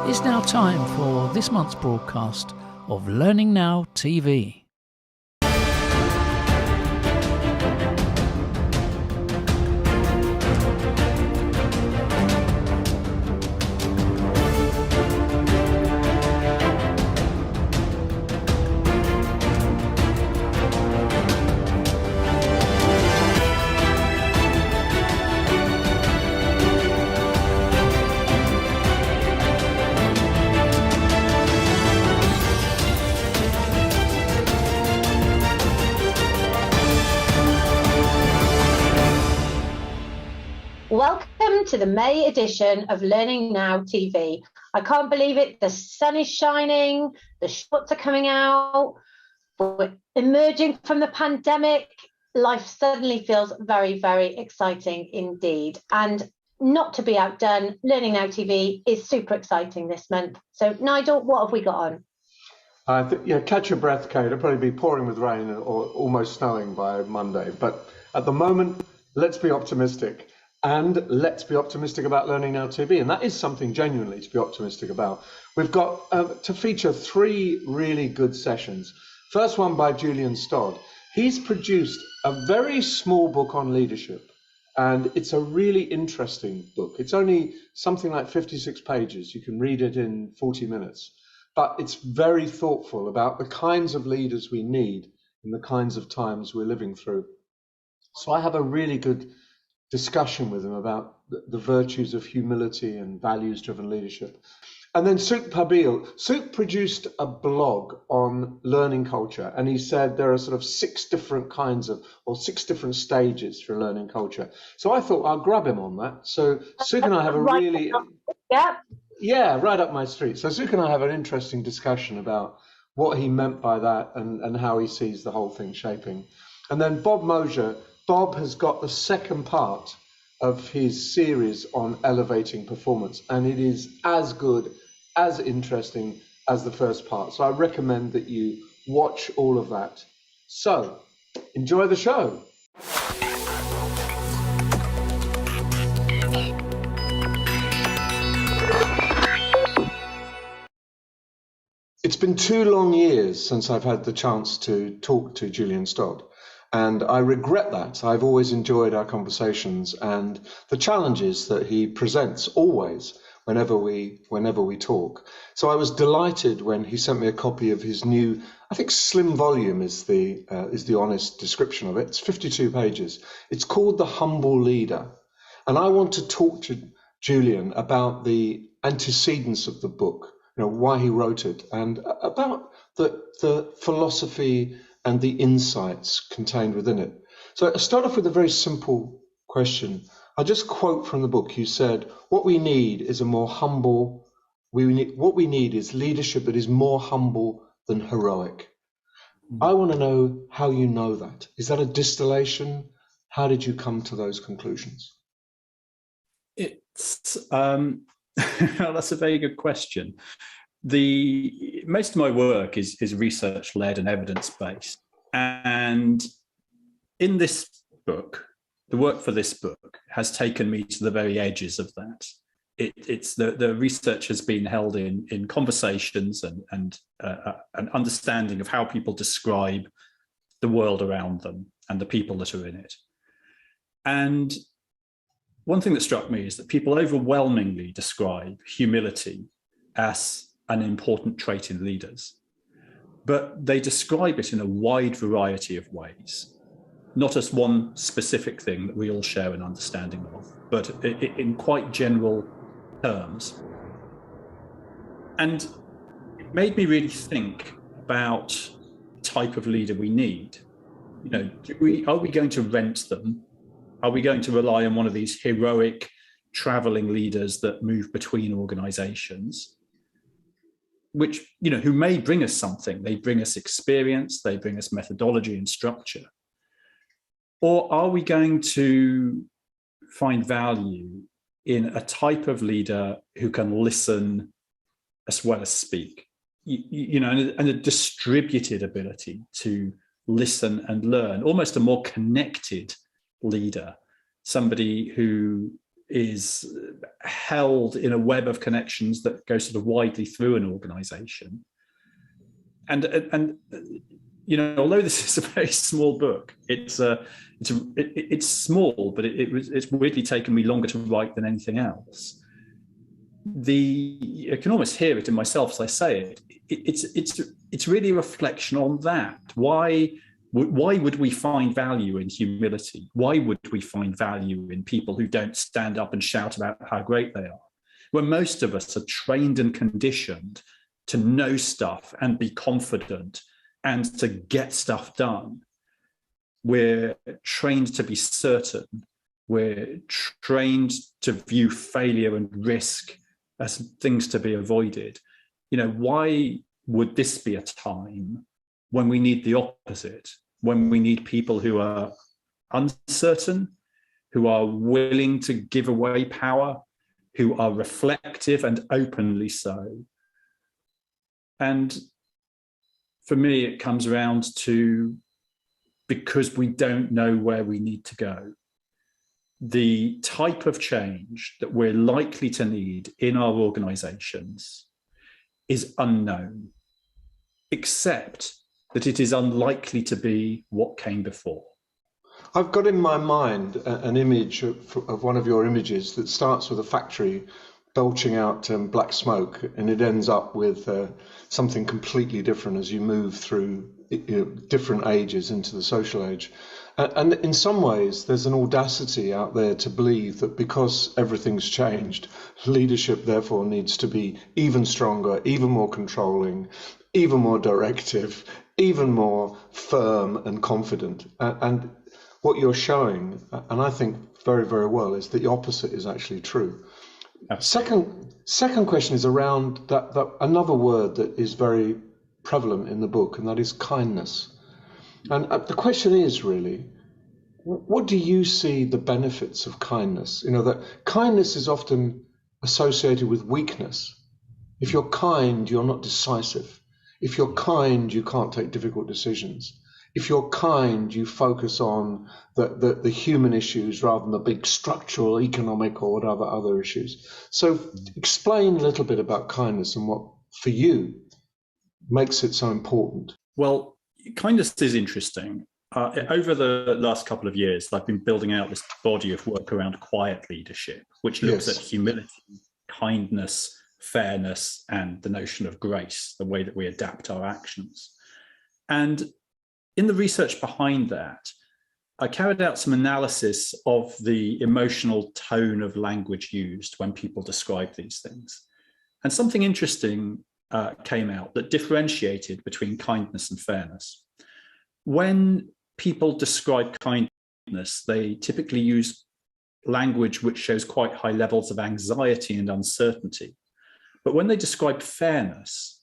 It's now time for this month's broadcast of Learning Now TV. Welcome to the May edition of Learning Now TV. I can't believe it. The sun is shining, the shorts are coming out, we're emerging from the pandemic. Life suddenly feels very, very exciting indeed. And not to be outdone, Learning Now TV is super exciting this month. So Nigel, what have we got on? Catch your breath, Kate. It'll probably be pouring with rain or almost snowing by Monday. But at the moment, let's be optimistic. And let's be optimistic about Learning Now TV. And that is something genuinely to be optimistic about. We've got to feature three really good sessions. First one by Julian Stodd. He's produced a very small book on leadership. And it's a really interesting book. It's only something like 56 pages. You can read it in 40 minutes. But it's very thoughtful about the kinds of leaders we need in the kinds of times we're living through. So I have a really good discussion with him about the virtues of humility and values-driven leadership. And then Suk Pabil. Suk produced a blog on learning culture, and he said there are sort of 6 different stages for learning culture. So I thought I'll grab him on that. So Suk and I have a really... Yeah, right up my street. So Suk and I have an interesting discussion about what he meant by that and how he sees the whole thing shaping. And then Bob Mosier. Bob has got the second part of his series on elevating performance, and it is as good, as interesting as the first part. So I recommend that you watch all of that. So enjoy the show. It's been 2 long years since I've had the chance to talk to Julian Stodd. And I regret that. I've always enjoyed our conversations and the challenges that he presents always whenever we talk. So I was delighted when he sent me a copy of his new, I think slim volume is the honest description of it. It's 52 pages. It's called The Humble Leader. And I want to talk to Julian about the antecedents of the book, why he wrote it, and about the philosophy and the insights contained within it. So I start off with a very simple question. I'll just quote from the book. You said, what we need is what we need is leadership that is more humble than heroic. I want to know how you know that. Is that a distillation? How did you come to those conclusions? It's that's a very good question. Most of my work is research-led and evidence-based. And in this book, the work for this book has taken me to the very edges of that. It's the research has been held in conversations and an understanding of how people describe the world around them and the people that are in it. And one thing that struck me is that people overwhelmingly describe humility as an important trait in leaders, but they describe it in a wide variety of ways, not as one specific thing that we all share an understanding of, but in quite general terms. And it made me really think about the type of leader we need. Are we going to rent them? Are we going to rely on one of these heroic traveling leaders that move between organizations? Which, who may bring us something. They bring us experience, they bring us methodology and structure. Or are we going to find value in a type of leader who can listen as well as speak? And a distributed ability to listen and learn, almost a more connected leader, somebody who is held in a web of connections that goes sort of widely through an organization. And you know, although this is a very small book, it's small, but it's weirdly taken me longer to write than anything else. I can almost hear it in myself as I say it. It's really a reflection on that. Why would we find value in humility? Why would we find value in people who don't stand up and shout about how great they are? When most of us are trained and conditioned to know stuff and be confident and to get stuff done. We're trained to be certain. We're trained to view failure and risk as things to be avoided. You know, why would this be a time when we need the opposite, when we need people who are uncertain, who are willing to give away power, who are reflective and openly so? And for me, it comes around to, because we don't know where we need to go, the type of change that we're likely to need in our organizations is unknown, except that it is unlikely to be what came before. I've got in my mind an image of one of your images that starts with a factory belching out black smoke, and it ends up with something completely different as you move through different ages into the social age. And in some ways, there's an audacity out there to believe that because everything's changed, leadership therefore needs to be even stronger, even more controlling, even more directive, even more firm and confident. And what you're showing, and I think very, very well, is that the opposite is actually true. Second question is around that another word that is very prevalent in the book, and that is kindness. And the question is really, what do you see the benefits of kindness? You know, that kindness is often associated with weakness. If you're kind, you're not decisive. If you're kind, you can't take difficult decisions. If you're kind, you focus on the human issues rather than the big structural, economic, or whatever other issues. So explain a little bit about kindness and what, for you, makes it so important. Well, kindness is interesting. Over the last couple of years, I've been building out this body of work around quiet leadership, which looks at humility, kindness, fairness, and the notion of grace, the way that we adapt our actions. And in the research behind that, I carried out some analysis of the emotional tone of language used when people describe these things. And something interesting came out that differentiated between kindness and fairness. When people describe kindness, they typically use language which shows quite high levels of anxiety and uncertainty. But when they describe fairness,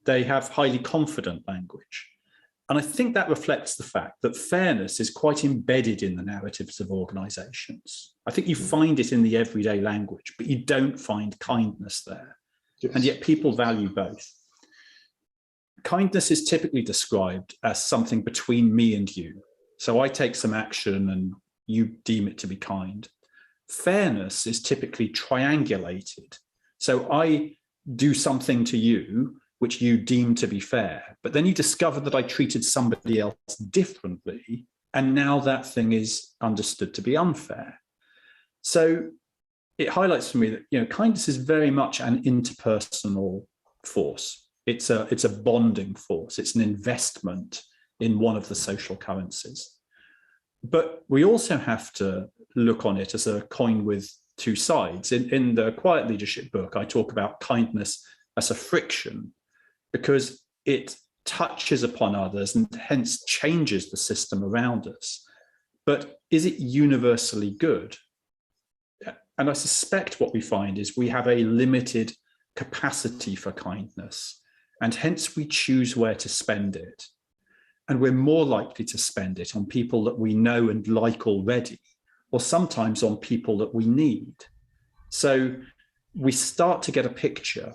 they have highly confident language. And I think that reflects the fact that fairness is quite embedded in the narratives of organizations. I think you find it in the everyday language, but you don't find kindness there. Yes. And yet people value both. Kindness is typically described as something between me and you. So I take some action and you deem it to be kind. Fairness is typically triangulated. So I do something to you which you deem to be fair, but then you discover that I treated somebody else differently, and now that thing is understood to be unfair. So it highlights for me that, you know, kindness is very much an interpersonal force. It's a bonding force. It's an investment in one of the social currencies. But we also have to look on it as a coin with two sides. In the Quiet Leadership book, I talk about kindness as a friction, because it touches upon others and hence changes the system around us. But is it universally good? And I suspect what we find is we have a limited capacity for kindness, and hence we choose where to spend it. And we're more likely to spend it on people that we know and like already, or sometimes on people that we need. So we start to get a picture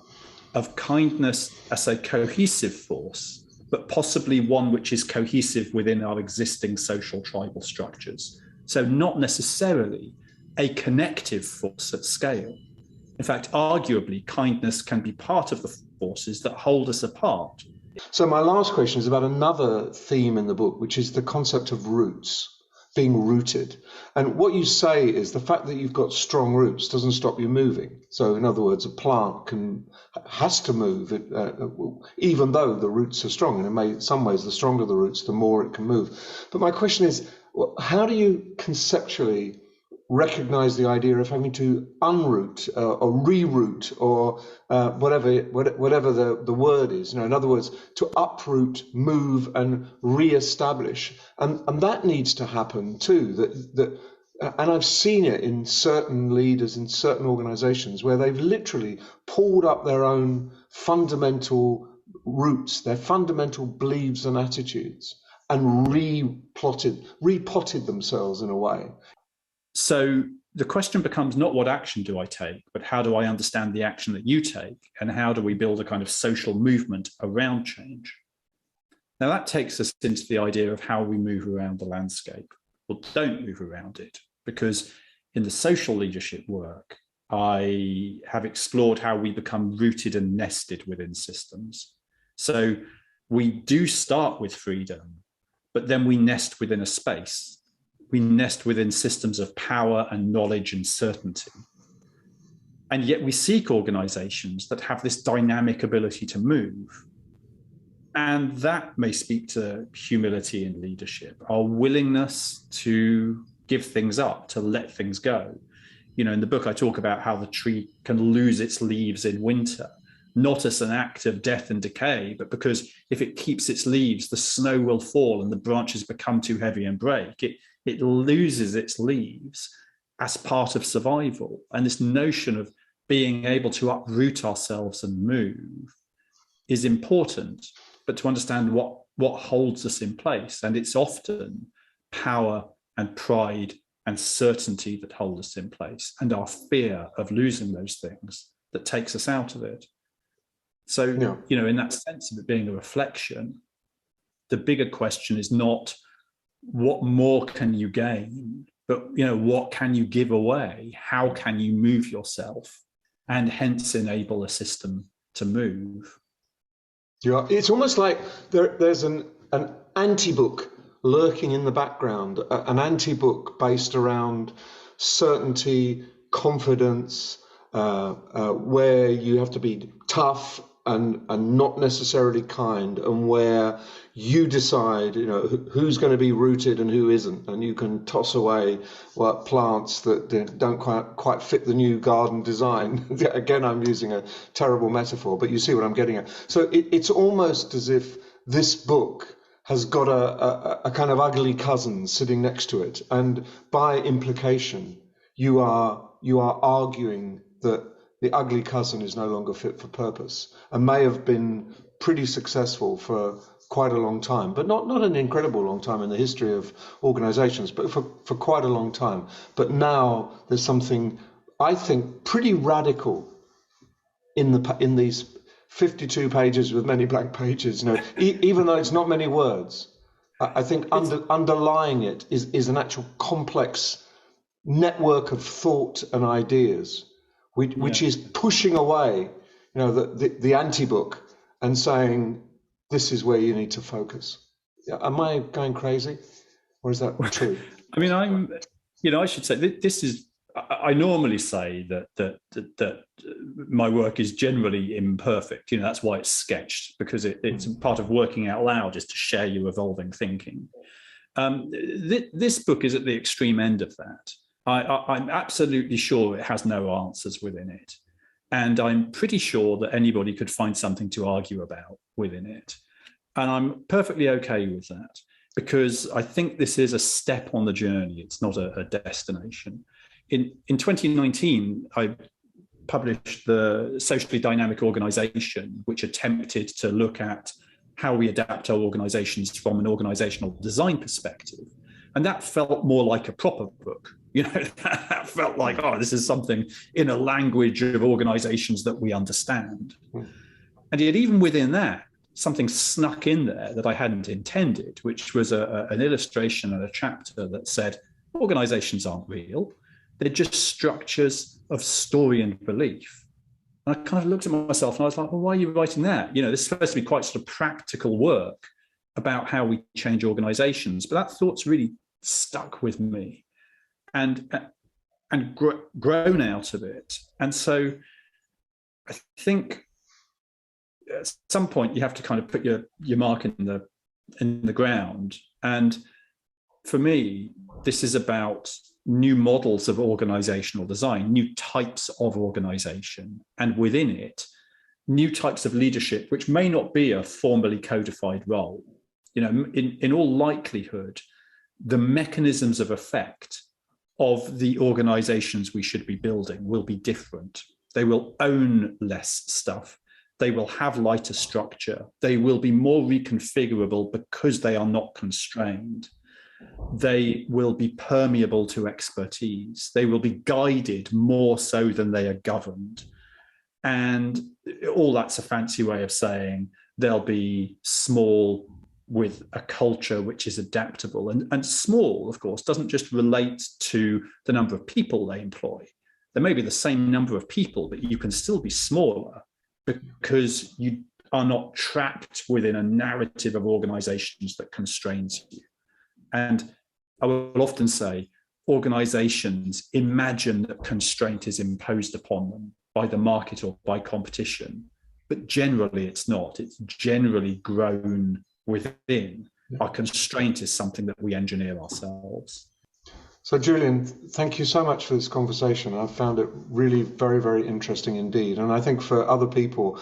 of kindness as a cohesive force, but possibly one which is cohesive within our existing social tribal structures. So not necessarily a connective force at scale. In fact, arguably, kindness can be part of the forces that hold us apart. So my last question is about another theme in the book, which is the concept of roots, being rooted. And what you say is the fact that you've got strong roots doesn't stop you moving. So in other words, a plant has to move, even though the roots are strong. And in some ways, the stronger the roots, the more it can move. But my question is, how do you conceptually recognize the idea of having to unroot or reroot or whatever the word is? In other words, to uproot, move, and re-establish, and that needs to happen too. And I've seen it in certain leaders in certain organizations where they've literally pulled up their own fundamental roots, their fundamental beliefs and attitudes, and repotted themselves in a way. So the question becomes not what action do I take, but how do I understand the action that you take, and how do we build a kind of social movement around change? Now that takes us into the idea of how we move around the landscape, or don't move around it, because in the social leadership work, I have explored how we become rooted and nested within systems. So we do start with freedom, but then we nest within a space. We nest within systems of power and knowledge and certainty. And yet we seek organizations that have this dynamic ability to move. And that may speak to humility in leadership, our willingness to give things up, to let things go. In the book, I talk about how the tree can lose its leaves in winter, not as an act of death and decay, but because if it keeps its leaves, the snow will fall and the branches become too heavy and break. It loses its leaves as part of survival. And this notion of being able to uproot ourselves and move is important, but to understand what holds us in place. And it's often power and pride and certainty that hold us in place, and our fear of losing those things that takes us out of it. So, in that sense of it being a reflection, the bigger question is not what more can you gain, but what can you give away? How can you move yourself and hence enable a system to move? Yeah, it's almost like there's an anti-book lurking in the background, an anti-book based around certainty, confidence, where you have to be tough and not necessarily kind, and where you decide, who's going to be rooted and who isn't, and you can toss away plants that don't quite fit the new garden design. Again, I'm using a terrible metaphor, but you see what I'm getting at. So it's almost as if this book has got a kind of ugly cousin sitting next to it, and by implication, you are arguing that the ugly cousin is no longer fit for purpose and may have been pretty successful for quite a long time, but not an incredible long time in the history of organizations, but for quite a long time. But now there's something, I think, pretty radical in these 52 pages with many blank pages, even though it's not many words. I think underlying it is an actual complex network of thought and ideas, which is pushing away, the anti-book and saying, this is where you need to focus. Am I going crazy, or is that true? I mean, I should say this is. I normally say that my work is generally imperfect. That's why it's sketched, because it's part of working out loud is to share your evolving thinking. This book is at the extreme end of that. I'm absolutely sure it has no answers within it. And I'm pretty sure that anybody could find something to argue about within it. And I'm perfectly okay with that, because I think this is a step on the journey. It's not a destination. In 2019, I published the Socially Dynamic Organization, which attempted to look at how we adapt our organizations from an organizational design perspective. And that felt more like a proper book. That felt like, this is something in a language of organizations that we understand. And yet even within that, something snuck in there that I hadn't intended, which was an illustration and a chapter that said, organizations aren't real. They're just structures of story and belief. And I kind of looked at myself and I was like, well, why are you writing that? You know, this is supposed to be quite sort of practical work about how we change organizations. But that thought's really stuck with me and grown out of it. And so I think at some point you have to kind of put your mark in the ground. And for me, this is about new models of organizational design, new types of organization, and within it, new types of leadership, which may not be a formally codified role. You know, in all likelihood, the mechanisms of effect of the organizations we should be building will be different. They will own less stuff. They will have lighter structure. They will be more reconfigurable because they are not constrained. They will be permeable to expertise. They will be guided more so than they are governed. And all that's a fancy way of saying they'll be small with a culture which is adaptable. And small, of course, doesn't just relate to the number of people they employ. There may be the same number of people, but you can still be smaller because you are not trapped within a narrative of organizations that constrains you. And I will often say organizations imagine that constraint is imposed upon them by the market or by competition, but generally it's not. It's generally grown within. Our constraint is something that we engineer ourselves. So Julian, thank you so much for this conversation. I've found it really very, very interesting indeed. And I think for other people,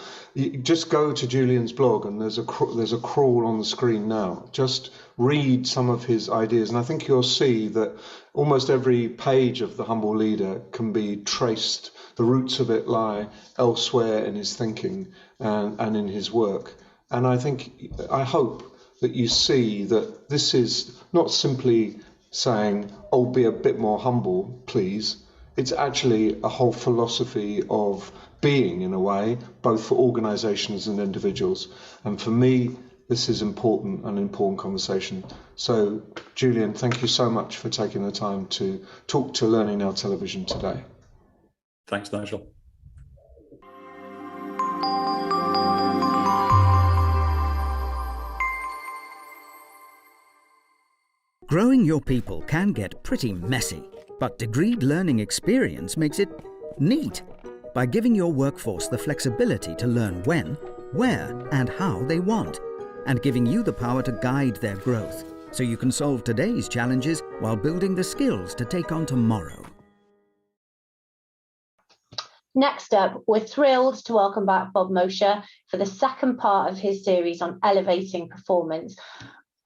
just go to Julian's blog and there's a crawl on the screen now. Just read some of his ideas. And I think you'll see that almost every page of The Humble Leader can be traced. The roots of it lie elsewhere in his thinking and in his work. And I hope that you see that this is not simply saying, oh, be a bit more humble, please. It's actually a whole philosophy of being, in a way, both for organizations and individuals. And for me, this is an important conversation. So, Julian, thank you so much for taking the time to talk to Learning Now Television today. Thanks, Nigel. Growing your people can get pretty messy, but degreed learning experience makes it neat by giving your workforce the flexibility to learn when, where, and how they want, and giving you the power to guide their growth so you can solve today's challenges while building the skills to take on tomorrow. Next up, we're thrilled to welcome back Bob Mosher for the second part of his series on elevating performance.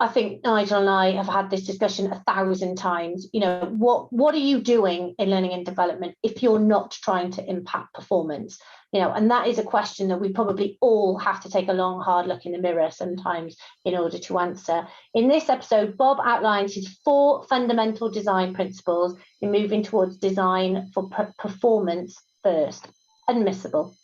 I think Nigel and I have had this discussion 1,000 times. You know, what are you doing in learning and development if you're not trying to impact performance? You know, and that is a question that we probably all have to take a long, hard look in the mirror sometimes in order to answer. In this episode, Bob outlines his 4 fundamental design principles in moving towards design for performance first. Unmissable.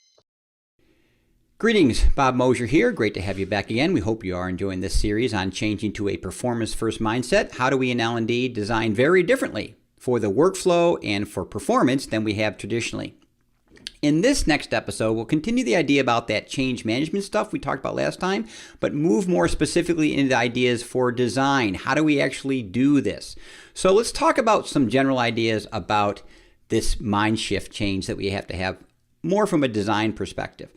Greetings, Bob Mosher here. Great to have you back again. We hope you are enjoying this series on changing to a performance-first mindset. How do we in L&D design very differently for the workflow and for performance than we have traditionally? In this next episode, we'll continue the idea about that change management stuff we talked about last time, but move more specifically into the ideas for design. How do we actually do this? So let's talk about some general ideas about this mind shift change that we have to have more from a design perspective.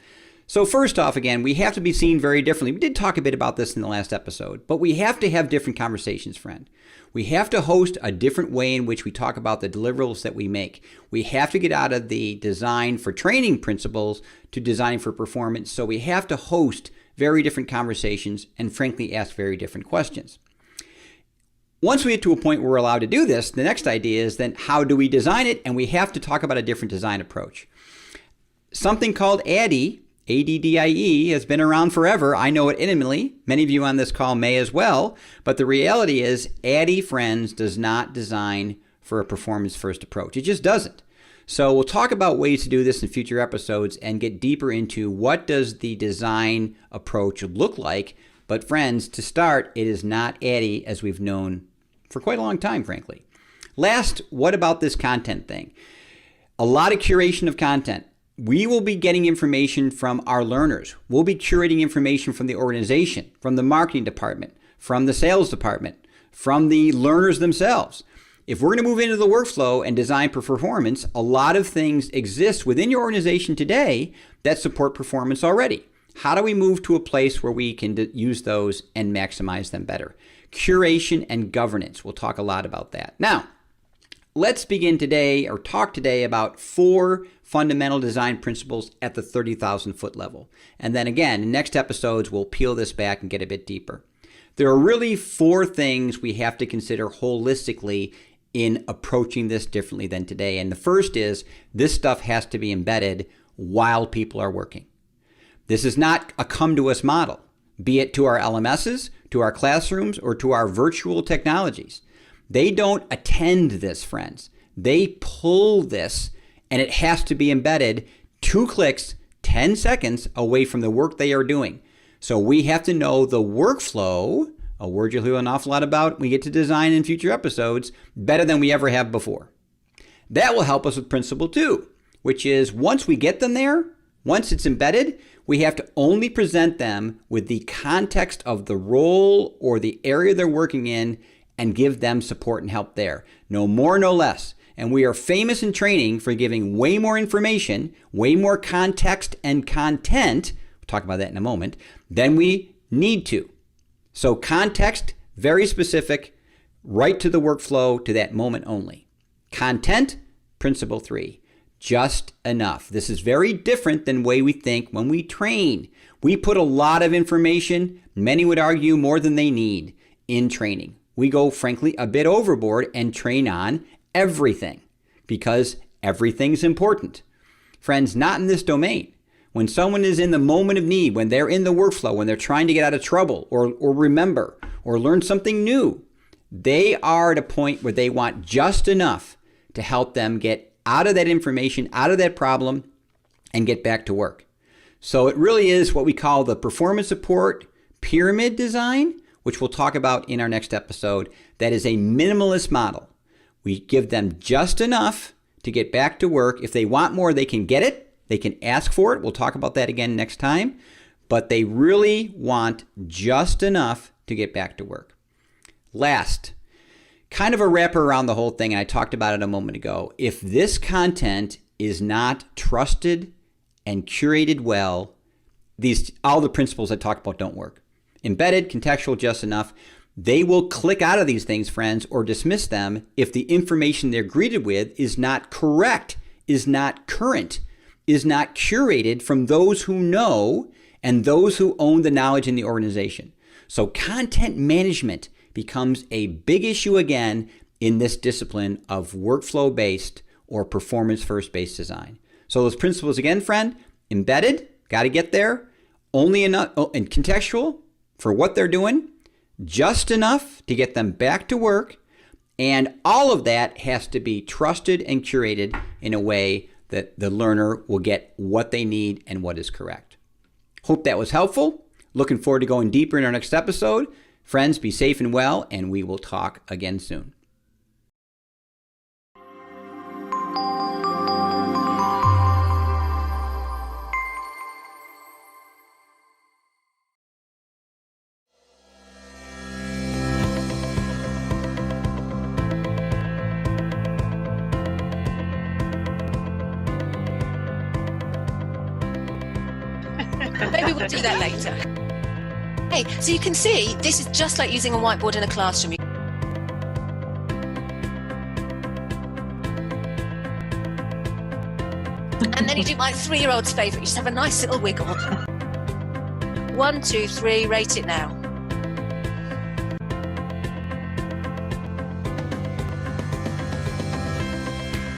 So first off, again, we have to be seen very differently. We did talk a bit about this in the last episode, but we have to have different conversations, friend. We have to host a different way in which we talk about the deliverables that we make. We have to get out of the design for training principles to designing for performance. So we have to host very different conversations and frankly ask very different questions. Once we get to a point where we're allowed to do this, the next idea is then how do we design it? And we have to talk about a different design approach. Something called ADDIE, ADDIE, has been around forever. I know it intimately. Many of you on this call may as well. But the reality is ADDIE, friends, does not design for a performance-first approach. It just doesn't. So we'll talk about ways to do this in future episodes and get deeper into what does the design approach look like. But friends, to start, it is not ADDIE as we've known for quite a long time, frankly. Last, what about this content thing? A lot of curation of content. We will be getting information from our learners. We'll be curating information from the organization, from the marketing department, from the sales department, from the learners themselves. If we're going to move into the workflow and design for performance, a lot of things exist within your organization today that support performance already. How do we move to a place where we can use those and maximize them better? Curation and governance. We'll talk a lot about that. Now, let's begin today or talk today about 4 fundamental design principles at the 30,000 foot level. And then again, in next episodes, we'll peel this back and get a bit deeper. There are really 4 things we have to consider holistically in approaching this differently than today. And the first is this stuff has to be embedded while people are working. This is not a come to us model, be it to our LMSs, to our classrooms, or to our virtual technologies. They don't attend this, friends. They pull this, and it has to be embedded 2 clicks, 10 seconds away from the work they are doing. So we have to know the workflow, a word you'll hear an awful lot about we get to design in future episodes, better than we ever have before. That will help us with principle 2, which is once we get them there, once it's embedded, we have to only present them with the context of the role or the area they're working in and give them support and help there. No more, no less. And we are famous in training for giving way more information, way more context and content, we'll talk about that in a moment, than we need to. So context, very specific, right to the workflow, to that moment only. Content, principle 3. Just enough. This is very different than the way we think when we train. We put a lot of information, many would argue more than they need, in training. We go, frankly, a bit overboard and train on everything because everything's important. Friends, not in this domain. When someone is in the moment of need, when they're in the workflow, when they're trying to get out of trouble or remember or learn something new, they are at a point where they want just enough to help them get out of that information, out of that problem, and get back to work. So it really is what we call the performance support pyramid design, which we'll talk about in our next episode. That is a minimalist model. We give them just enough to get back to work. If they want more, they can get it. They can ask for it. We'll talk about that again next time. But they really want just enough to get back to work. Last, kind of a wrapper around the whole thing, and I talked about it a moment ago. If this content is not trusted and curated well, all the principles I talked about don't work. Embedded, contextual, just enough. They will click out of these things, friends, or dismiss them if the information they're greeted with is not correct, is not current, is not curated from those who know and those who own the knowledge in the organization. So content management becomes a big issue again in this discipline of workflow-based or performance-first-based design. So those principles again, friend, embedded, got to get there, only enough, and contextual for what they're doing, just enough to get them back to work, and all of that has to be trusted and curated in a way that the learner will get what they need and what is correct. Hope that was helpful. Looking forward to going deeper in our next episode. Friends, be safe and well, and we will talk again soon. Maybe we'll do that later. Hey, so you can see this is just like using a whiteboard in a classroom. And then you do my 3-year-old's favourite. You just have a nice little wiggle. 1, 2, 3, rate it now.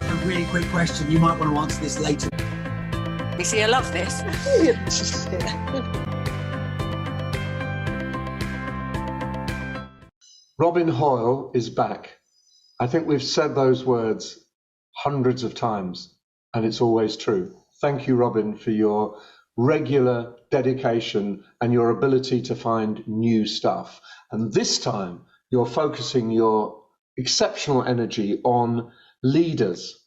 A really quick question. You might want to answer this later. You see, I love this. Robin Hoyle is back. I think we've said those words hundreds of times, and it's always true. Thank you, Robin, for your regular dedication and your ability to find new stuff. And this time, you're focusing your exceptional energy on leaders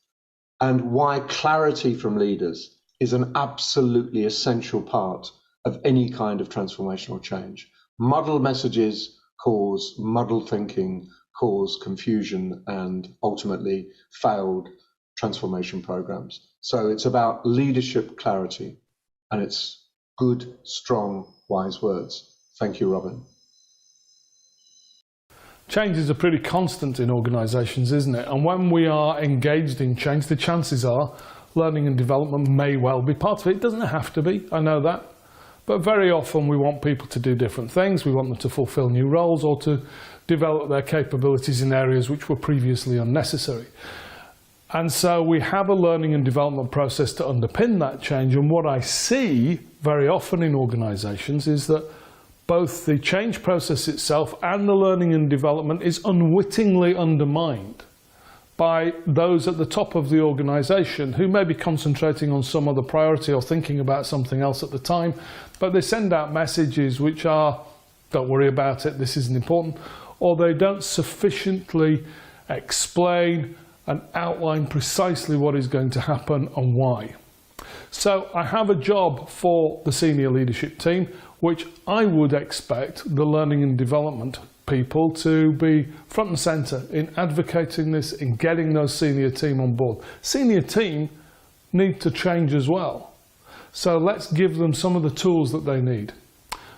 and why clarity from leaders is an absolutely essential part of any kind of transformational change. Muddled messages cause muddled thinking, cause confusion, and ultimately failed transformation programs. So it's about leadership clarity, and it's good, strong, wise words. Thank you, Robin. Change is a pretty constant in organisations, isn't it? And when we are engaged in change, the chances are learning and development may well be part of it. It doesn't have to be, I know that. But very often we want people to do different things. We want them to fulfil new roles or to develop their capabilities in areas which were previously unnecessary. And so we have a learning and development process to underpin that change. And what I see very often in organisations is that both the change process itself and the learning and development is unwittingly undermined by those at the top of the organisation who may be concentrating on some other priority or thinking about something else at the time, but they send out messages which are, don't worry about it, this isn't important, or they don't sufficiently explain and outline precisely what is going to happen and why. So I have a job for the senior leadership team, which I would expect the learning and development people to be front and centre in advocating this, in getting those senior team on board. Senior team need to change as well. So let's give them some of the tools that they need.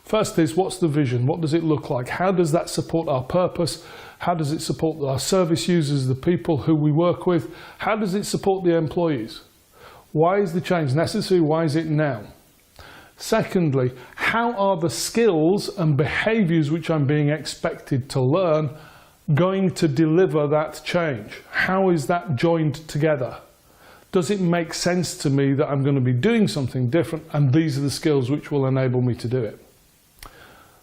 First is, what's the vision? What does it look like? How does that support our purpose? How does it support our service users, the people who we work with? How does it support the employees? Why is the change necessary? Why is it now? Secondly, how are the skills and behaviours which I'm being expected to learn going to deliver that change? How is that joined together? Does it make sense to me that I'm going to be doing something different and these are the skills which will enable me to do it?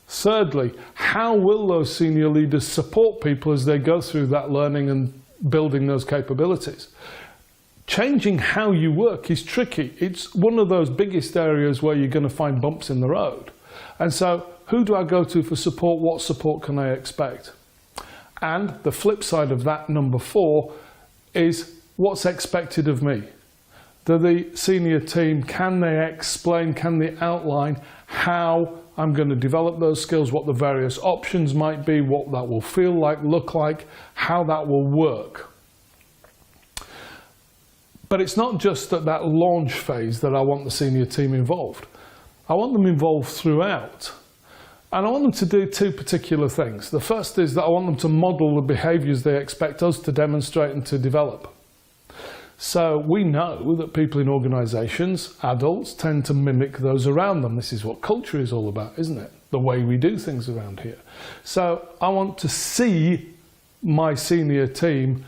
Thirdly, how will those senior leaders support people as they go through that learning and building those capabilities? Changing how you work is tricky. It's one of those biggest areas where you're going to find bumps in the road. And so, who do I go to for support? What support can I expect? And the flip side of that, number 4, is what's expected of me? Do the senior team, can they explain, can they outline how I'm going to develop those skills, what the various options might be, what that will feel like, look like, how that will work? But it's not just at that launch phase that I want the senior team involved. I want them involved throughout. And I want them to do 2 particular things. The first is that I want them to model the behaviours they expect us to demonstrate and to develop. So we know that people in organisations, adults, tend to mimic those around them. This is what culture is all about, isn't it? The way we do things around here. So I want to see my senior team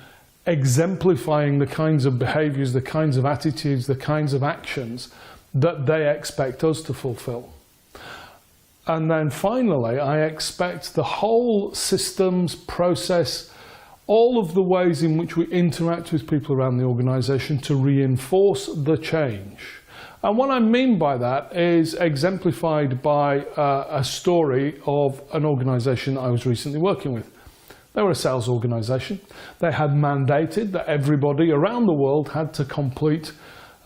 exemplifying the kinds of behaviours, the kinds of attitudes, the kinds of actions that they expect us to fulfil. And then finally, I expect the whole systems, process, all of the ways in which we interact with people around the organisation to reinforce the change. And what I mean by that is exemplified by a story of an organisation I was recently working with. They were a sales organisation. They had mandated that everybody around the world had to complete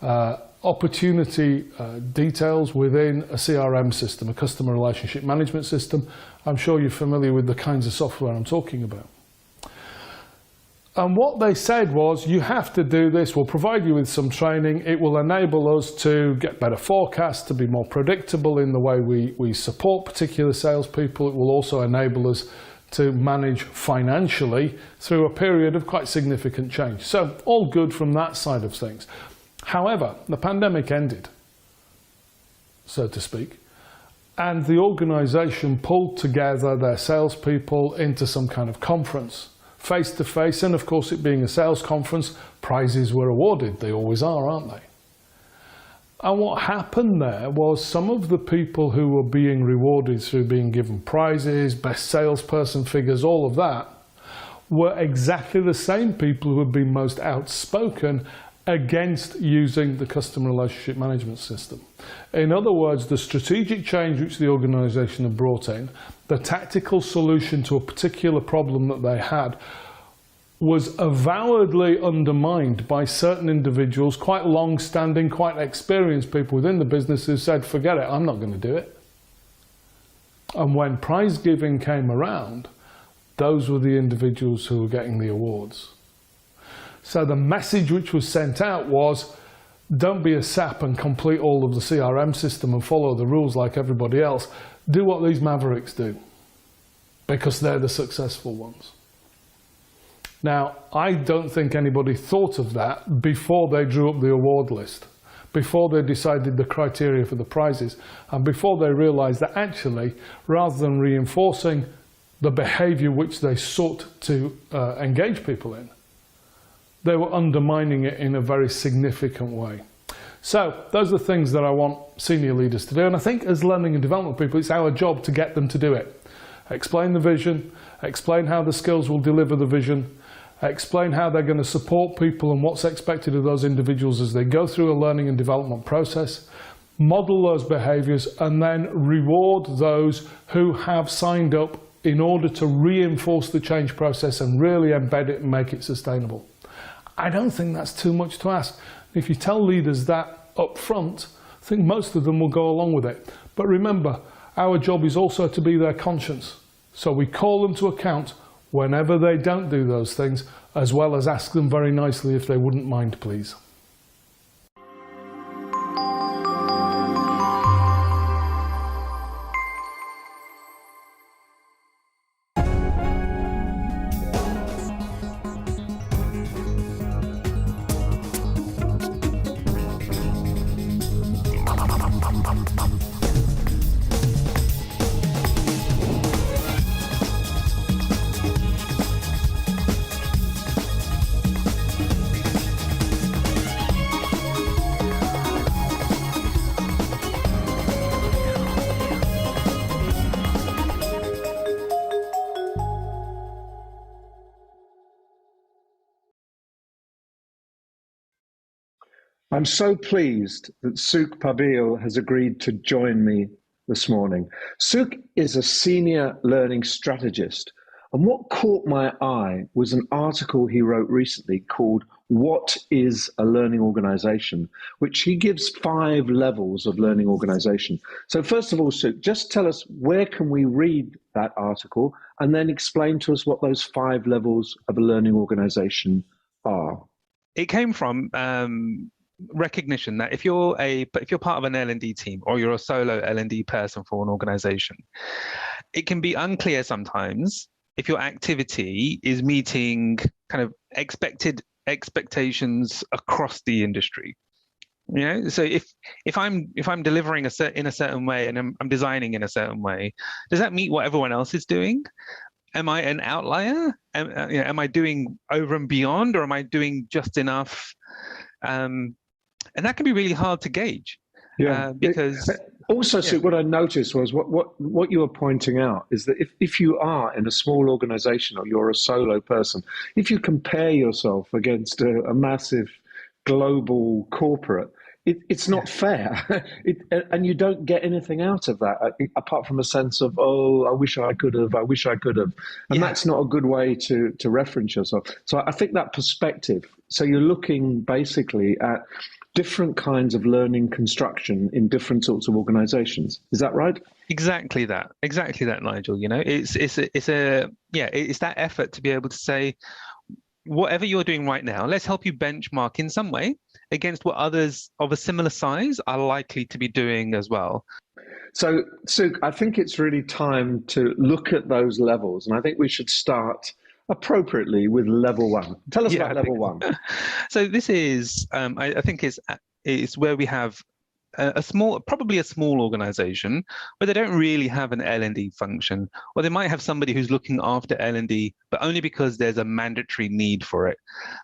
opportunity details within a CRM system, a customer relationship management system. I'm sure you're familiar with the kinds of software I'm talking about. And what they said was, you have to do this, we'll provide you with some training, it will enable us to get better forecasts, to be more predictable in the way we support particular salespeople. It will also enable us to manage financially through a period of quite significant change. So all good from that side of things. However, the pandemic ended, so to speak, and the organisation pulled together their salespeople into some kind of conference, face to face, and of course it being a sales conference, prizes were awarded. They always are, aren't they? And what happened there was some of the people who were being rewarded through being given prizes, best salesperson figures, all of that, were exactly the same people who had been most outspoken against using the customer relationship management system. In other words, the strategic change which the organisation had brought in, the tactical solution to a particular problem that they had, was avowedly undermined by certain individuals, quite long-standing, quite experienced people within the business who said, forget it, I'm not going to do it. And when prize giving came around, those were the individuals who were getting the awards. So the message which was sent out was, don't be a sap and complete all of the CRM system and follow the rules like everybody else. Do what these mavericks do, because they're the successful ones. Now, I don't think anybody thought of that before they drew up the award list, before they decided the criteria for the prizes, and before they realized that actually, rather than reinforcing the behavior which they sought to engage people in, they were undermining it in a very significant way. So those are the things that I want senior leaders to do, and I think as learning and development people, it's our job to get them to do it. Explain the vision, explain how the skills will deliver the vision, explain how they're going to support people and what's expected of those individuals as they go through a learning and development process, model those behaviours, and then reward those who have signed up in order to reinforce the change process and really embed it and make it sustainable. I don't think that's too much to ask. If you tell leaders that up front, I think most of them will go along with it. But remember, our job is also to be their conscience. So we call them to account whenever they don't do those things, as well as ask them very nicely if they wouldn't mind, please. I'm so pleased that Suk Pabil has agreed to join me this morning. Suk is a senior learning strategist, and what caught my eye was an article he wrote recently called What is a Learning Organization?, which he gives 5 levels of learning organization. So first of all, Suk, just tell us, where can we read that article, and then explain to us what those 5 levels of a learning organization are. It came from recognition that if you're part of an L&D team, or you're a solo L&D person for an organization, it can be unclear sometimes if your activity is meeting kind of expectations across the industry. You know, so if I'm delivering in a certain way, and I'm designing in a certain way, does that meet what everyone else is doing? Am I an outlier? Am I doing over and beyond, or am I doing just enough? And that can be really hard to gauge. Yeah, because also, Sue, what I noticed was what you were pointing out is that if you are in a small organization, or you're a solo person, if you compare yourself against a massive global corporate, it's not fair. And you don't get anything out of that, apart from a sense of, oh, I wish I could have. And that's not a good way to reference yourself. So I think that perspective, so you're looking basically at different kinds of learning construction in different sorts of organizations. Is that right? Exactly that, Nigel. You know, it's that effort to be able to say, whatever you're doing right now, let's help you benchmark in some way against what others of a similar size are likely to be doing as well. So I think it's really time to look at those levels, and I think we should start appropriately with level 1. Tell us about level 1. So this is, I think it's where we have probably a small organization where they don't really have an L&D function, or they might have somebody who's looking after L&D, but only because there's a mandatory need for it.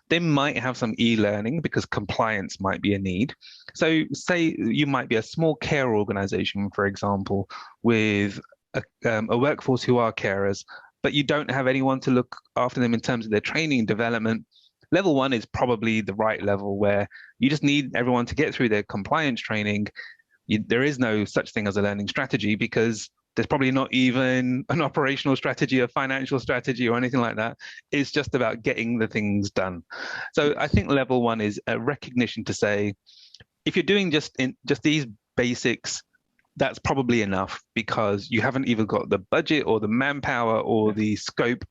They might have some e-learning because compliance might be a need. So say you might be a small care organization, for example, with a workforce who are carers, but you don't have anyone to look after them in terms of their training and development. Level 1 is probably the right level, where you just need everyone to get through their compliance training. There is no such thing as a learning strategy, because There's probably not even an operational strategy, a financial strategy, or anything like that. It's just about getting the things done. So I think level one is a recognition to say, if you're doing just these basics, that's probably enough, because you haven't either got the budget or the manpower or the scope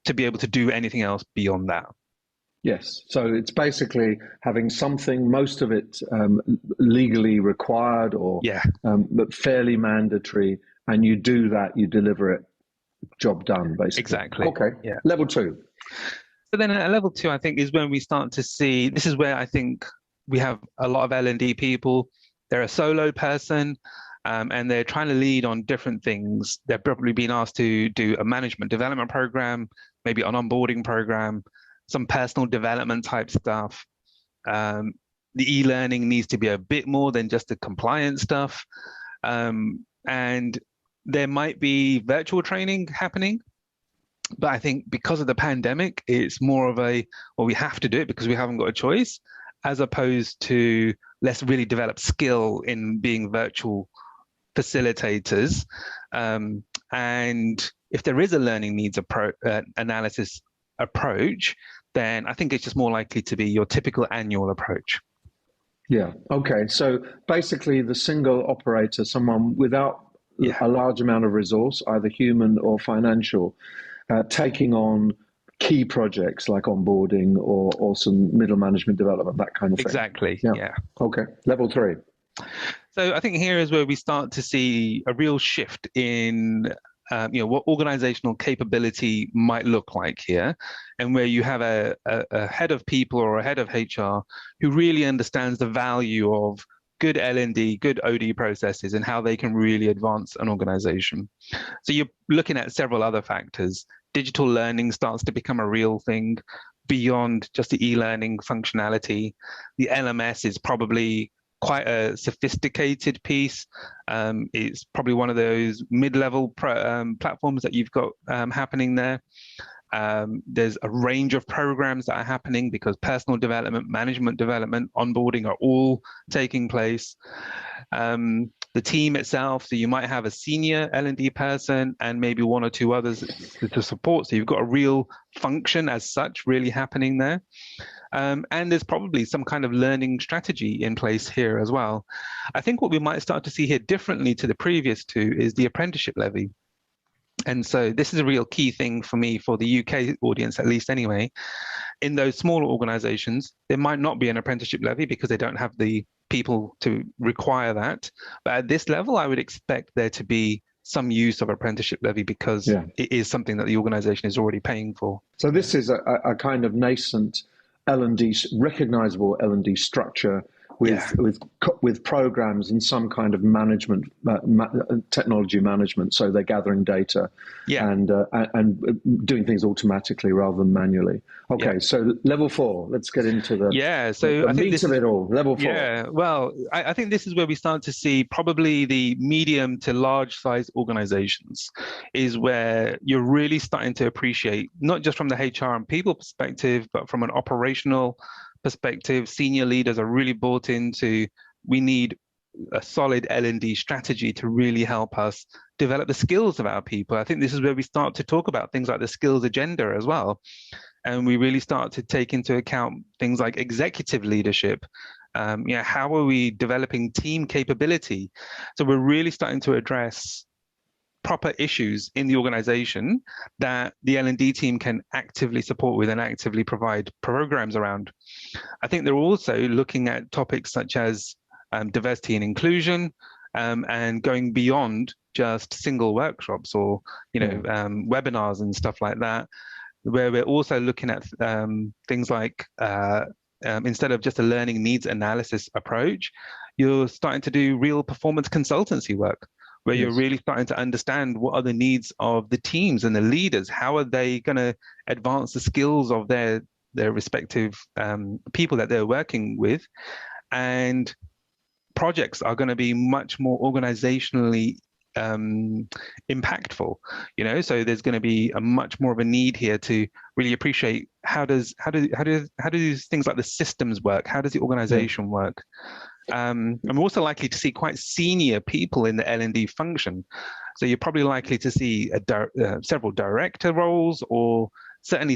to be able to do anything else beyond that. Yes, so it's basically having something, most of it legally required or but fairly mandatory, and you do that, you deliver it, job done, basically. Exactly. Okay, yeah. Level two. So then at level two, I think, is when we start to see, this is where I think we have a lot of L&D people. They're a solo person, and they're trying to lead on different things. They're probably being asked to do a management development program, maybe an onboarding program, some personal development type stuff. The e-learning needs to be a bit more than just the compliance stuff. And there might be virtual training happening, but I think because of the pandemic, it's more of a, well, we have to do it because we haven't got a choice, as opposed to let's really develop skill in being virtual facilitators. And if there is a learning needs analysis approach, then I think it's just more likely to be your typical annual approach. Yeah, okay. So basically the single operator, someone without a large amount of resource, either human or financial, taking on key projects like onboarding or some middle management development, that kind of thing. Exactly, yeah. Okay, level three. So I think here is where we start to see a real shift in what organizational capability might look like here, and where you have a head of people or a head of HR who really understands the value of good L&D, good OD processes, and how they can really advance an organization. So you're looking at several other factors. Digital learning starts to become a real thing beyond just the e-learning functionality. The LMS is probably quite a sophisticated piece. It's probably one of those mid-level platforms that you've got happening there. There's a range of programs that are happening because personal development, management development, onboarding are all taking place. The team itself, so you might have a senior L&D person and maybe one or two others to support. So you've got a real function as such really happening there. And there's probably some kind of learning strategy in place here as well. I think what we might start to see here differently to the previous two is the apprenticeship levy. And so this is a real key thing for me, for the UK audience, at least anyway. In those smaller organizations, there might not be an apprenticeship levy because they don't have the people to require that. But at this level, I would expect there to be some use of apprenticeship levy because it is something that the organization is already paying for. So this is a kind of nascent L&D, recognizable L&D structure with programs and some kind of management, technology management. So they're gathering data and doing things automatically rather than manually. Okay, so level four. Let's get into the So I think meat of it all. Level four. Yeah, well, I think this is where we start to see probably the medium to large size organizations is where you're really starting to appreciate, not just from the HR and people perspective, but from an operational perspective. Senior leaders are really bought into, we need a solid L&D strategy to really help us develop the skills of our people. I think this is where we start to talk about things like the skills agenda as well. And we really start to take into account things like executive leadership. How are we developing team capability? So we're really starting to address proper issues in the organization that the L&D team can actively support with and actively provide programs around. I think they're also looking at topics such as diversity and inclusion, and going beyond just single workshops or webinars and stuff like that, where we're also looking at things like instead of just a learning needs analysis approach, you're starting to do real performance consultancy work, where you're really starting to understand what are the needs of the teams and the leaders. How are they going to advance the skills of their respective people that they're working with? And projects are going to be much more organizationally impactful, so there's going to be a much more of a need here to really appreciate how do things like the systems work? How does the organization work? I'm also likely to see quite senior people in the L&D function. So you're probably likely to see several director roles, or certainly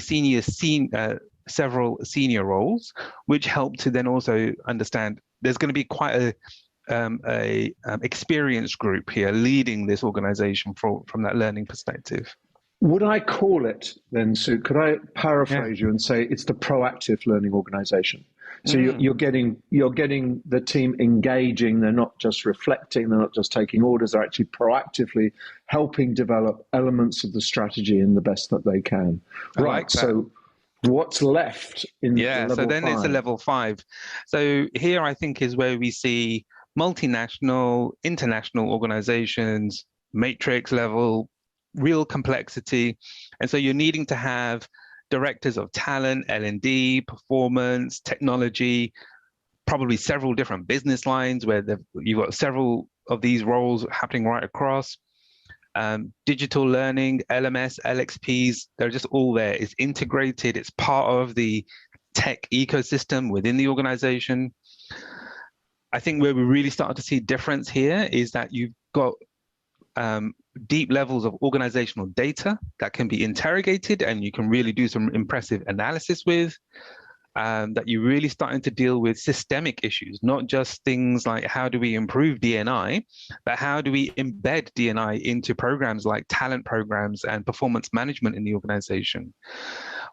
several senior roles, which help to then also understand there's going to be quite a experienced group here leading this organization from that learning perspective. Would I call it then, Sue? Could I paraphrase you and say it's the proactive learning organization? So you're getting the team engaging. They're not just reflecting. They're not just taking orders. They're actually proactively helping develop elements of the strategy in the best that they can. I like that. So what's left in level so then 5? It's a level 5. So here I think is where we see multinational, international organizations, matrix level, real complexity. And so you're needing to have directors of talent, L&D, performance, technology, probably several different business lines where you've got several of these roles happening right across. Digital learning, LMS, LXPs, they're just all there. It's integrated. It's part of the tech ecosystem within the organization. I think where we really start to see difference here is that you've got deep levels of organizational data that can be interrogated and you can really do some impressive analysis with, that you're really starting to deal with systemic issues, not just things like how do we improve D&I, but how do we embed D&I into programs like talent programs and performance management in the organization.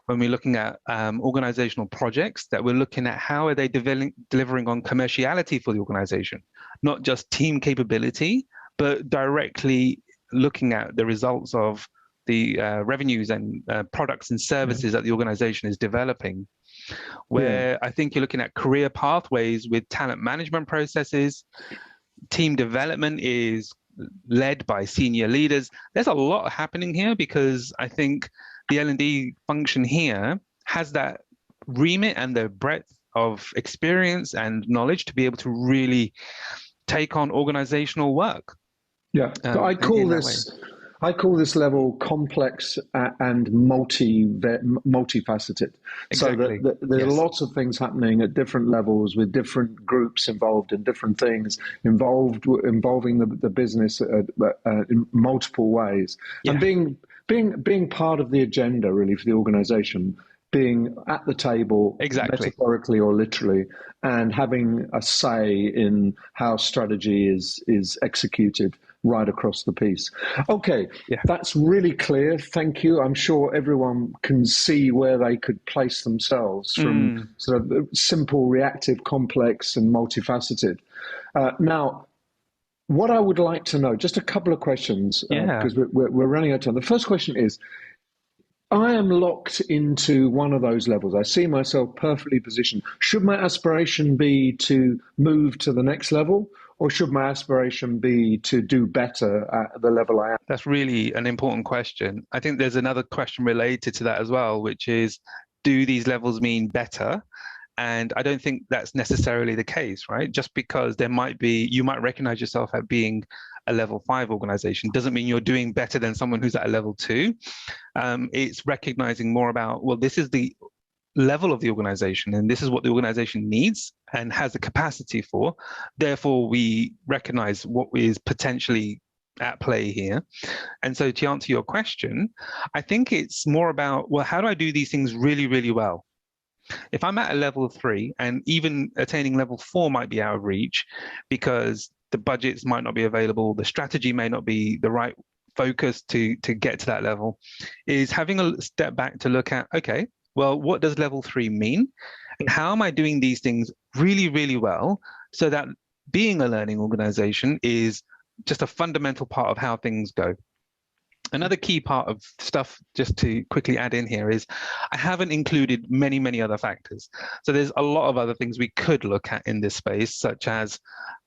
When we're looking at organizational projects, that we're looking at how are they delivering on commerciality for the organization, not just team capability, but directly looking at the results of the revenues and products and services that the organization is developing. Where I think you're looking at career pathways with talent management processes, team development is led by senior leaders. There's a lot happening here because I think the L&D function here has that remit and the breadth of experience and knowledge to be able to really take on organizational work. Yeah, I call this level complex and multifaceted. Exactly. So there's lots of things happening at different levels with different groups involved in different things, involving the business in multiple ways, and being part of the agenda really for the organization, being at the table, metaphorically or literally, and having a say in how strategy is executed right across the piece. Okay, that's really clear. Thank you. I'm sure everyone can see where they could place themselves from sort of simple, reactive, complex, and multifaceted. Now, what I would like to know, just a couple of questions, because we're running out of time. The first question is, I am locked into one of those levels. I see myself perfectly positioned. Should my aspiration be to move to the next level, or should my aspiration be to do better at the level I am? That's really an important question. I think there's another question related to that as well, which is, do these levels mean better? And I don't think that's necessarily the case, right? Just because you might recognize yourself at being a level 5 organization doesn't mean you're doing better than someone who's at a level 2. It's recognizing more about, well, this is the level of the organization and this is what the organization needs and has the capacity for. Therefore, we recognize what is potentially at play here. And so to answer your question, I think it's more about, well, how do I do these things really, really well? If I'm at a level 3 and even attaining level 4 might be out of reach because the budgets might not be available, the strategy may not be the right focus to get to that level, is having a step back to look at, okay, well, what does level 3 mean? And how am I doing these things really, really well so that being a learning organization is just a fundamental part of how things go? Another key part of stuff, just to quickly add in here, is I haven't included many, many other factors. So there's a lot of other things we could look at in this space, such as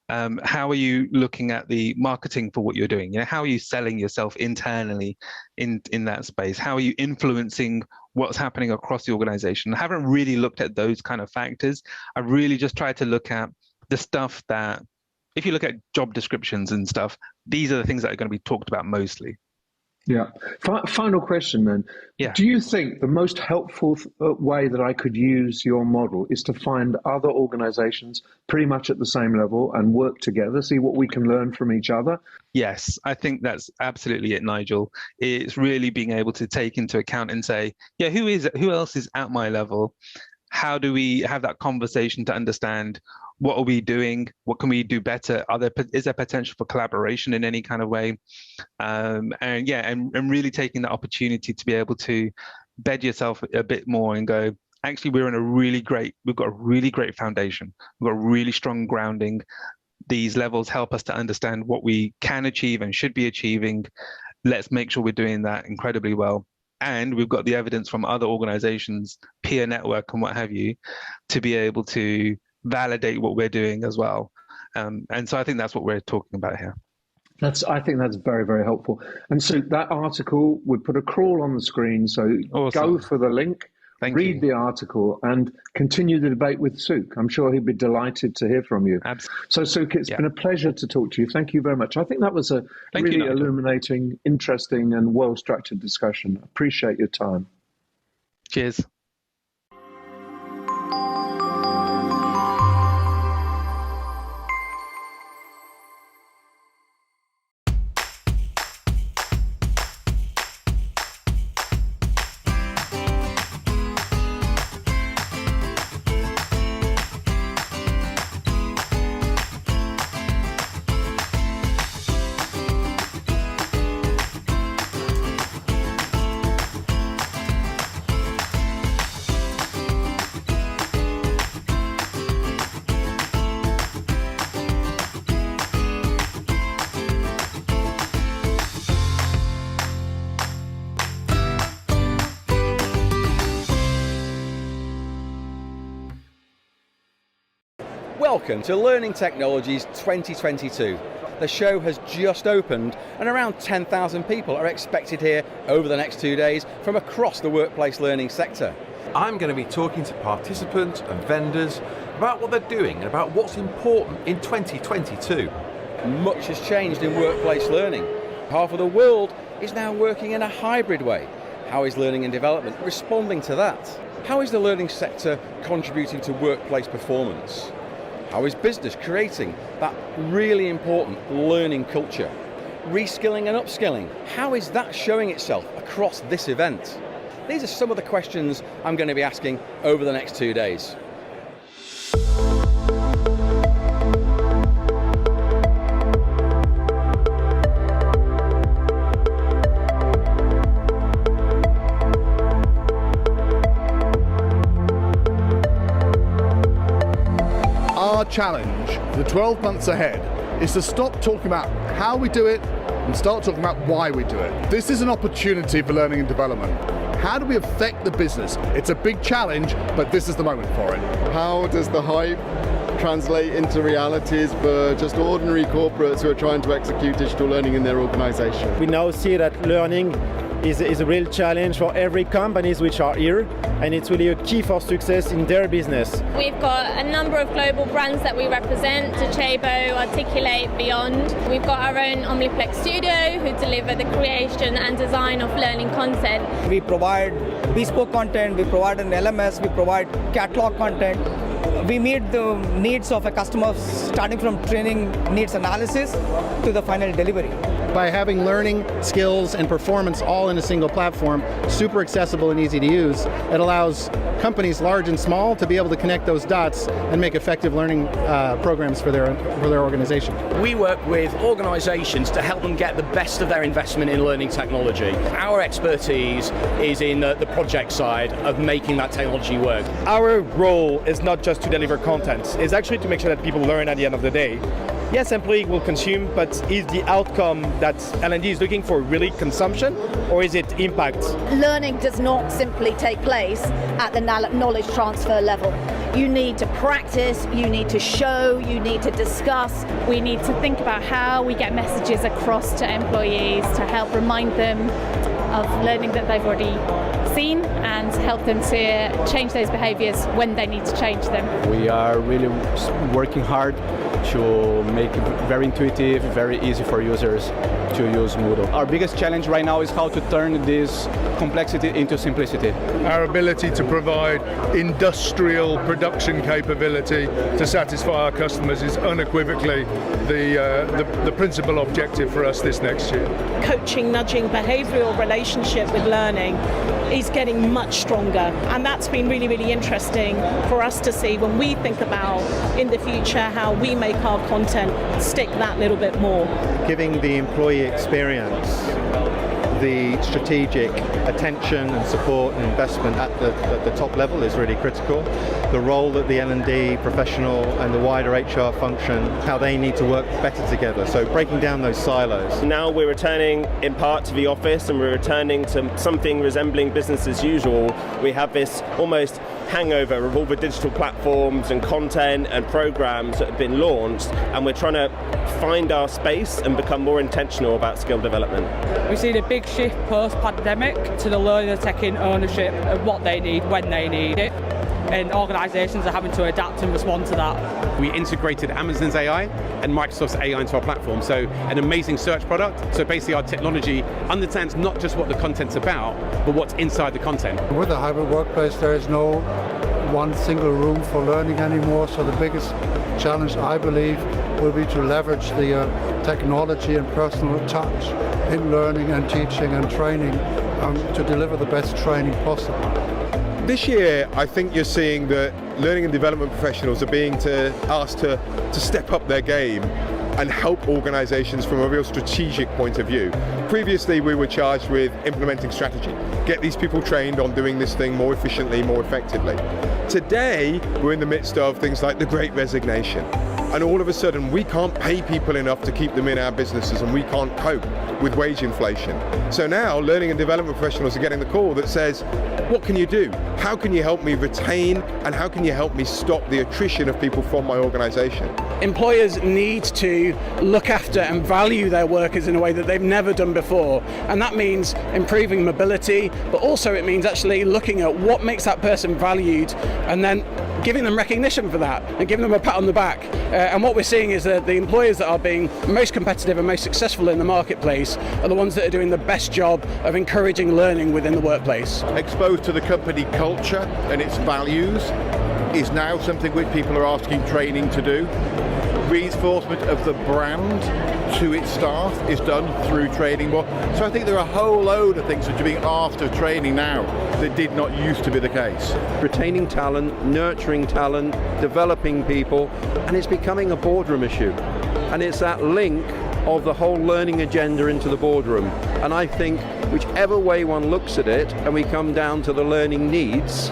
how are you looking at the marketing for what you're doing? How are you selling yourself internally in that space? How are you influencing what's happening across the organization? I haven't really looked at those kind of factors. I really just tried to look at the stuff that, if you look at job descriptions and stuff, these are the things that are going to be talked about mostly. Yeah. Final question then. Yeah. Do you think the most helpful way that I could use your model is to find other organizations pretty much at the same level and work together, see what we can learn from each other? Yes, I think that's absolutely it, Nigel. It's really being able to take into account and say, yeah, who else is at my level? How do we have that conversation to understand what are we doing? What can we do better? Is there potential for collaboration in any kind of way? And really taking the opportunity to be able to bed yourself a bit more and go, actually, we've got a really great foundation. We've got a really strong grounding. These levels help us to understand what we can achieve and should be achieving. Let's make sure we're doing that incredibly well. And we've got the evidence from other organizations, peer network and what have you, to be able to validate what we're doing as well. And so I think that's what we're talking about here. I think that's very, very helpful. And so that article, we put a crawl on the screen. So Awesome. Go for the link, read the article, and continue the debate with Suk. I'm sure he'd be delighted to hear from you. Absolutely. So Suk, it's been a pleasure to talk to you. Thank you very much. I think that was a really illuminating, interesting, and well-structured discussion. Appreciate your time. Cheers. Welcome to Learning Technologies 2022. The show has just opened and around 10,000 people are expected here over the next 2 days from across the workplace learning sector. I'm going to be talking to participants and vendors about what they're doing and about what's important in 2022. Much has changed in workplace learning. Half of the world is now working in a hybrid way. How is learning and development responding to that? How is the learning sector contributing to workplace performance? How is business creating that really important learning culture? Reskilling and upskilling, how is that showing itself across this event? These are some of the questions I'm going to be asking over the next 2 days. Our challenge for the 12 months ahead is to stop talking about how we do it and start talking about why we do it. This is an opportunity for learning and development. How do we affect the business? It's a big challenge, but this is the moment for it. How does the hype translate into realities for just ordinary corporates who are trying to execute digital learning in their organization? We now see that learning is a real challenge for every companies which are here, and it's really a key for success in their business. We've got a number of global brands that we represent, Docebo, Articulate, Beyond. We've got our own Omniplex studio who deliver the creation and design of learning content. We provide bespoke content, we provide an LMS, we provide catalog content. We meet the needs of a customer starting from training needs analysis to the final delivery. By having learning, skills, and performance all in a single platform, super accessible and easy to use, it allows companies large and small to be able to connect those dots and make effective learning programs for their organization. We work with organizations to help them get the best of their investment in learning technology. Our expertise is in the project side of making that technology work. Our role is not just to deliver content, it's actually to make sure that people learn at the end of the day. Yes, employee will consume, but is the outcome that L&D is looking for really consumption, or is it impact? Learning does not simply take place at the knowledge transfer level. You need to practice, you need to show, you need to discuss. We need to think about how we get messages across to employees to help remind them of learning that they've already seen and help them to change those behaviours when they need to change them. We are really working hard to make it very intuitive, very easy for users to use Moodle. Our biggest challenge right now is how to turn this complexity into simplicity. Our ability to provide industrial production capability to satisfy our customers is unequivocally the principal objective for us this next year. Coaching, nudging, behavioural relationship with learning is getting much stronger, and that's been really, really interesting for us to see when we think about in the future how we make our content stick that little bit more. Giving the employee experience the strategic attention and support and investment at the top level is really critical. The role that the L&D professional and the wider HR function, how they need to work better together. So breaking down those silos. Now we're returning in part to the office, and we're returning to something resembling business as usual. We have this almost hangover of all the digital platforms and content and programs that have been launched, and we're trying to find our space and become more intentional about skill development. We've seen a big shift post-pandemic to the learner taking ownership of what they need when they need it, and organisations are having to adapt and respond to that. We integrated Amazon's AI and Microsoft's AI into our platform, so an amazing search product. So basically our technology understands not just what the content's about, but what's inside the content. With the hybrid workplace, there is no one single room for learning anymore, so the biggest challenge, I believe, will be to leverage the technology and personal touch in learning and teaching and training to deliver the best training possible. This year, I think you're seeing that learning and development professionals are being asked to step up their game and help organisations from a real strategic point of view. Previously, we were charged with implementing strategy, get these people trained on doing this thing more efficiently, more effectively. Today, we're in the midst of things like the Great Resignation. And all of a sudden, we can't pay people enough to keep them in our businesses, and we can't cope with wage inflation. So now, learning and development professionals are getting the call that says, what can you do? How can you help me retain, and how can you help me stop the attrition of people from my organisation? Employers need to look after and value their workers in a way that they've never done before. And that means improving mobility, but also it means actually looking at what makes that person valued, and then giving them recognition for that and giving them a pat on the back. And what we're seeing is that the employers that are being most competitive and most successful in the marketplace are the ones that are doing the best job of encouraging learning within the workplace. Exposed to the company culture and its values is now something which people are asking training to do. Reinforcement of the brand to its staff is done through training. So I think there are a whole load of things which are being asked of training now that did not used to be the case. Retaining talent, nurturing talent, developing people, and it's becoming a boardroom issue. And it's that link of the whole learning agenda into the boardroom. And I think whichever way one looks at it, and we come down to the learning needs,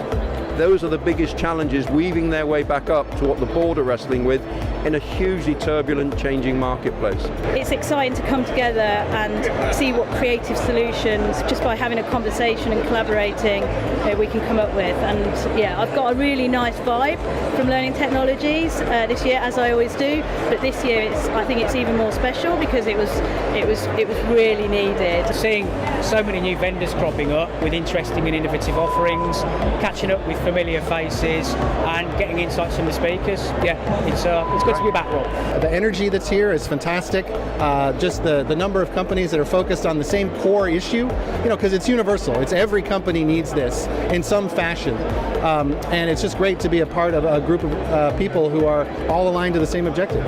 those are the biggest challenges weaving their way back up to what the board are wrestling with in a hugely turbulent, changing marketplace. It's exciting to come together and see what creative solutions, just by having a conversation and collaborating, we can come up with. And yeah, I've got a really nice vibe from Learning Technologies this year, as I always do. But this year, I think it's even more special because it was really needed. Seeing so many new vendors cropping up with interesting and innovative offerings, catching up with familiar faces, and getting insights from the speakers. Yeah, it's good to be back, Rob. The energy that's here is fantastic. Just the number of companies that are focused on the same core issue, because it's universal. It's every company needs this in some fashion. And it's just great to be a part of a group of people who are all aligned to the same objective.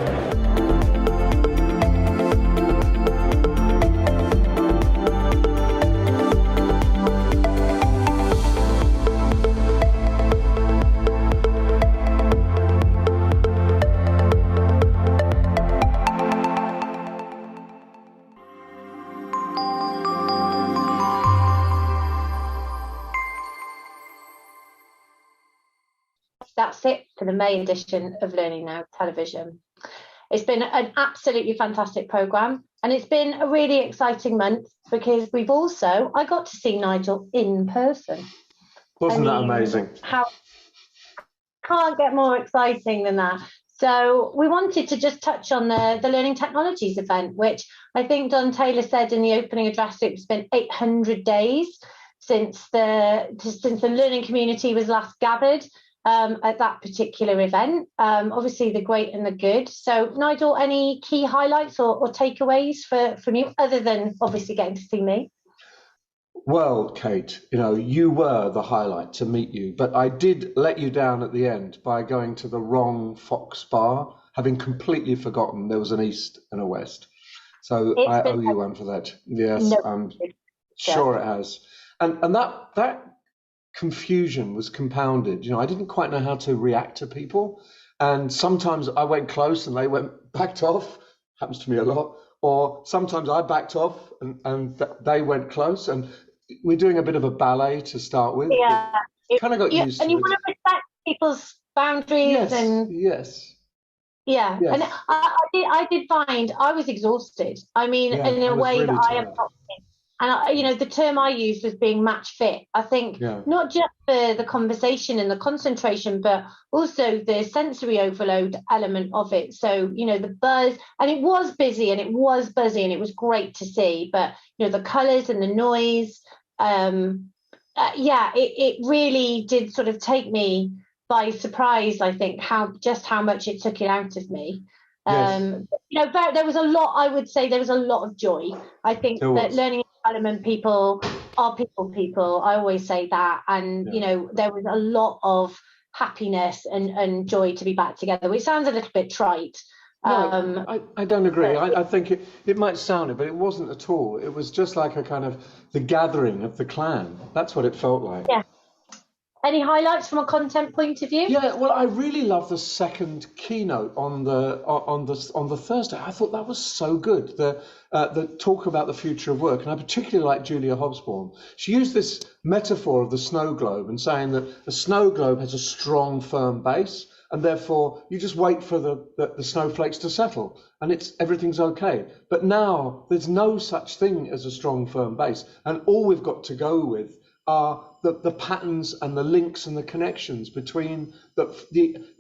That's it for the May edition of Learning Now Television. It's been an absolutely fantastic programme, and it's been a really exciting month because I got to see Nigel in person. Wasn't that amazing? Can't get more exciting than that. So we wanted to just touch on the Learning Technologies event, which I think Don Taylor said in the opening address, it's been 800 days since the learning community was last gathered. at that particular event. Obviously, the great and the good. So, Nigel, any key highlights or takeaways from you, other than obviously getting to see me? Well, Kate, you were the highlight to meet you, but I did let you down at the end by going to the wrong Fox bar, having completely forgotten there was an East and a West. So I owe you one for that. Yes, I'm sure it has. And that confusion was compounded. I didn't quite know how to react to people. And sometimes I went close and they backed off. Happens to me a lot. Or sometimes I backed off and they went close. And we're doing a bit of a ballet to start with. Yeah. Kind of got used to it. And you want to respect people's boundaries. Yes. Yeah. Yes. And I did find I was exhausted. I mean, in a way that I am not. And the term I used was being match fit. I think not just for the conversation and the concentration, but also the sensory overload element of it. So, the buzz, and it was busy and it was buzzy and it was great to see. But, the colours and the noise, it really did sort of take me by surprise, I think, how much it took it out of me. Yes. There was a lot, I would say there was a lot of joy. I think that learning and development people are people. I always say that. And, there was a lot of happiness and joy to be back together, which sounds a little bit trite. No, I don't agree. I think it might sound it, but it wasn't at all. It was just like a kind of the gathering of the clan. That's what it felt like. Yeah. Any highlights from a content point of view? Yeah, well, I really love the second keynote on the Thursday. I thought that was so good. The talk about the future of work, and I particularly like Julia Hobsbawm. She used this metaphor of the snow globe and saying that a snow globe has a strong, firm base, and therefore you just wait for the snowflakes to settle, and everything's okay. But now there's no such thing as a strong, firm base, and all we've got to go with are the patterns and the links and the connections between the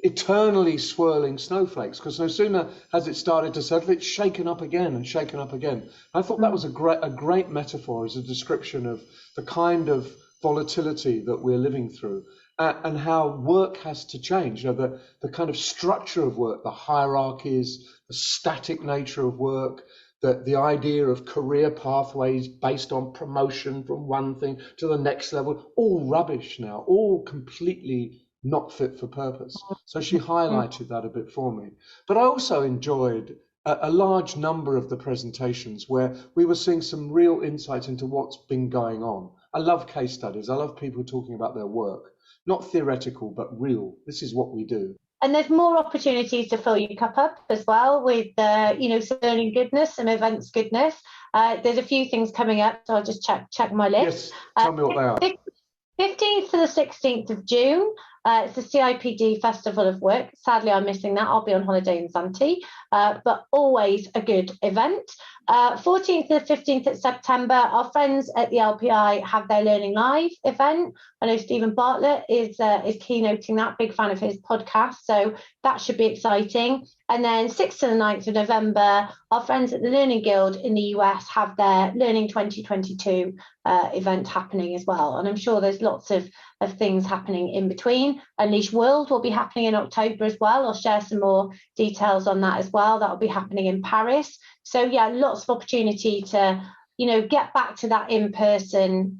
eternally swirling snowflakes, because no sooner has it started to settle, it's shaken up again and shaken up again. I thought that was a great metaphor as a description of the kind of volatility that we're living through, and how work has to change. The kind of structure of work, the hierarchies, the static nature of work, the idea of career pathways based on promotion from one thing to the next level, all rubbish now, all completely not fit for purpose. So she highlighted that a bit for me. But I also enjoyed a large number of the presentations where we were seeing some real insight into what's been going on. I love case studies. I love people talking about their work, not theoretical, but real. This is what we do. And there's more opportunities to fill your cup up as well with, some learning goodness and events goodness. There's a few things coming up, so I'll just check my list. Yes, tell me what they are. 15th to the 16th of June, it's the CIPD Festival of Work. Sadly, I'm missing that. I'll be on holiday in Zante, but always a good event. 14th to the 15th of September, our friends at the LPI have their Learning Live event. I know Stephen Bartlett is keynoting that, big fan of his podcast, so that should be exciting. And then 6th to the 9th of November, our friends at the Learning Guild in the US have their Learning 2022 event happening as well. And I'm sure there's lots of things happening in between. Unleash World will be happening in October as well. I'll share some more details on that as well. That will be happening in Paris. So yeah, lots of opportunity to, get back to that in-person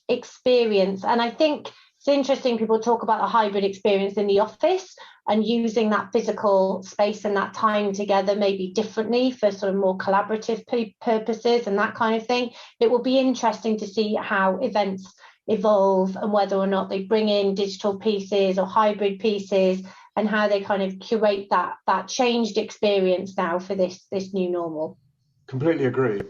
experience. And I think it's interesting, people talk about a hybrid experience in the office and using that physical space and that time together maybe differently for sort of more collaborative purposes and that kind of thing. It will be interesting to see how events evolve and whether or not they bring in digital pieces or hybrid pieces and how they kind of curate that changed experience now for this new normal. Completely agree.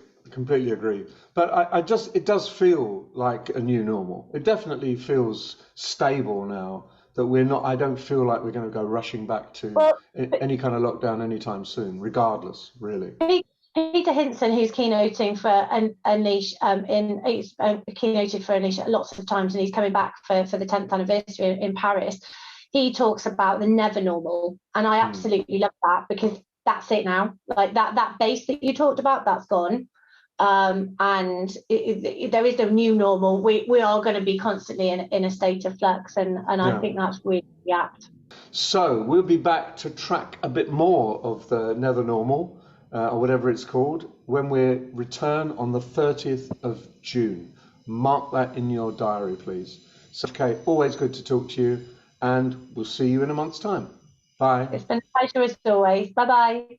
But it does feel like a new normal. It definitely feels stable now that I don't feel like we're going to go rushing back to any kind of lockdown anytime soon, regardless, really. Peter Hinson, who's keynoting for Unleash, he's keynoted for Unleash lots of times, and he's coming back for the 10th anniversary in Paris. He talks about the never normal, and I absolutely love that, because that's it now. Like that base that you talked about, that's gone. and there is a new normal. We are going to be constantly in a state of flux, and I think that's really apt. So we'll be back to track a bit more of the nether normal, or whatever it's called, when we return on the 30th of June. Mark that in your diary, please. So, okay, always good to talk to you, and we'll see you in a month's time. Bye. It's been a pleasure as always. Bye-bye.